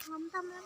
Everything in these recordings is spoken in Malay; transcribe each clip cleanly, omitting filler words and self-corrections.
Ngam-tam lang.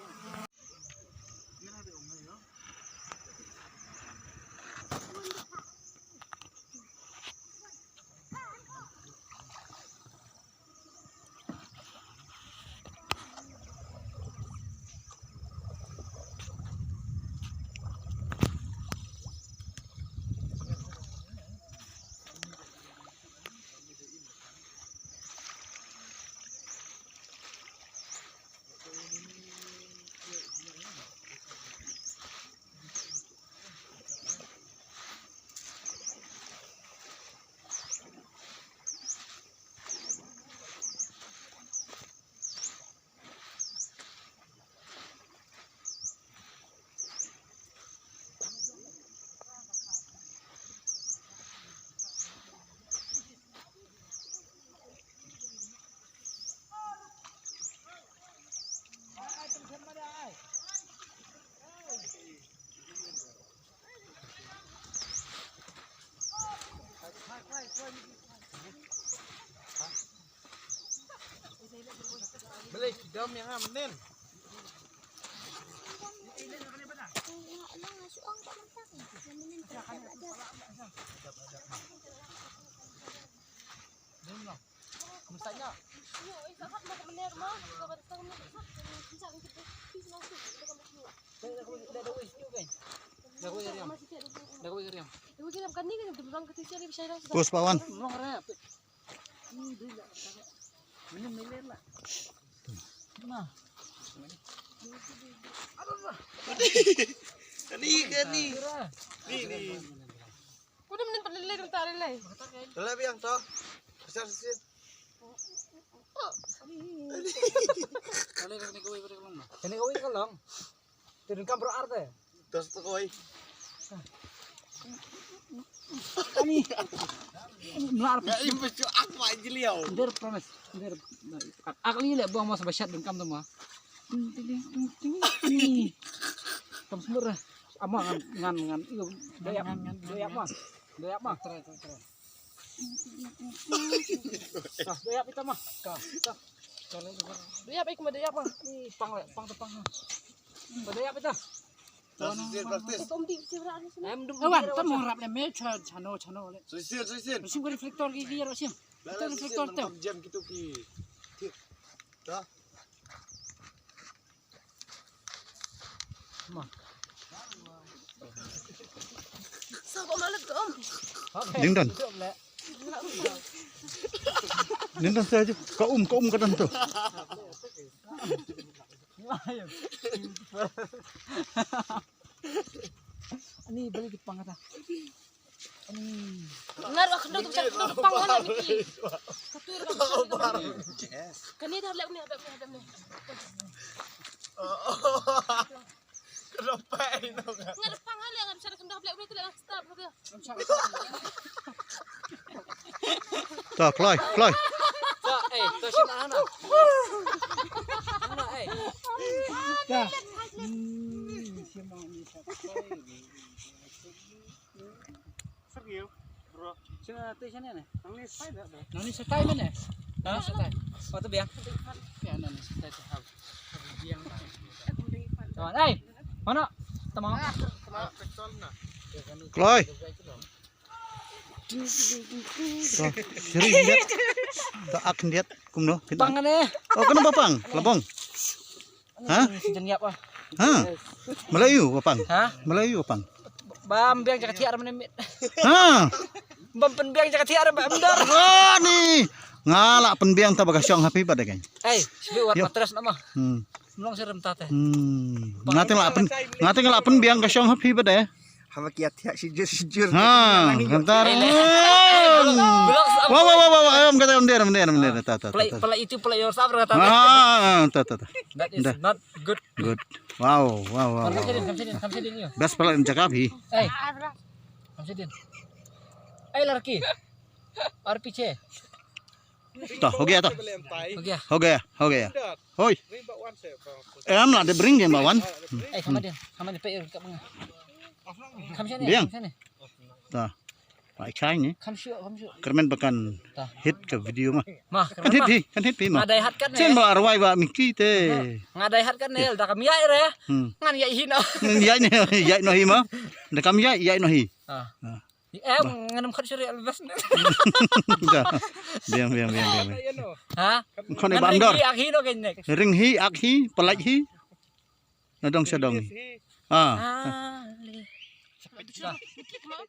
Balik dam yang amin. Misalnya, Bos Pawan. Kani. Nih. Kuda mending pelilai dong tarik lay. Lelai yang toh. Besar sih. Kani kawin ka lang. Turun ka bro arte. Terus tuh koi. Kani. Melar. Nggak impecu apa aja liau. Der promise. Der. Akli le buang mas basyat dun kam tama. Ting. Kam semur. Ama ngan iyo doyak mah. Doyak mah. Doyak kita mah. Doyak baik doyak mah. Ni pang tepang. Doyak kita. Sisir praktis. Awan, tam rap le me chano le. Sisir. Sim ko reflektor ki dia sim. Kita reflektor tu. Jam gitu ki. Dah. Mah. Sao kok malet om? Dingdan. Dingdan saja. Kau ke dan tu. Ini balik di pang kata. Ngaruh aku dong tuh pangalan ni. Katur kan. Kani dah lek ni ada ni. Kenapa ini? Ngaruh pangalan kan bisa kendak lek ni tu lek stop kata. Tak, Kloy. Tak, tu sim anak. Anak Dah. Sim ni Serius, bro. Sina tu sana ni. Nani setai mana? Ha, setai. Oh tu biang. Ya nani setai tu hab. Biang. Tuan, mana? Tamang. Kloy. Seri lihat. Tak akan lihat kumno. Pang ni. Oh, kenapa pang? Lebong. Hah? Jengiap ah. Ha? Melayu apa pang? Ha? Melayu apa pang? Bam biang jaga tiar mana mit. Ha? Bam penbiang jaga tiar mbak benar. Oh, ni. Ngalak penbiang tak bagas syong happy pada kan? Sebi wat matras nama. Mulong serem tate. Ngating lak penbiang ka syong happy pada. Hama kiat sijur. Ha, kantar. Wah, kata mendir. Pelai itu pelai your sabar kata. That is not good. Good. Wow. Kam sedin yo. Best pala Jakabi. Kam sedin. Larki. RPG. Toh, ho gaya toh. Ho gaya. Ho gaya. Hoi. Em lah de bring game bawan. Sama dia pe ka mga. Kam sini. Biang. Toh. Pak Chai ni. Come shoot. Kermen bakan Tah. hit ke video mah. Mah, Kan hit pi mah. ngadai hat kan Sen ba arwai ba miki te. ngadai hat kan nel dah kami ya re. Ngan ya hina. Ya no hi mah. Da kam ya no hi. Ah. Ah. Nganam khat syari albas. Biang. Ha? Kon ai bandor. Ak hino kenek. Ring hi ak hi pelaj hi. Nadong sedong. Ah. Ah. Itu sudah. Dikit mah.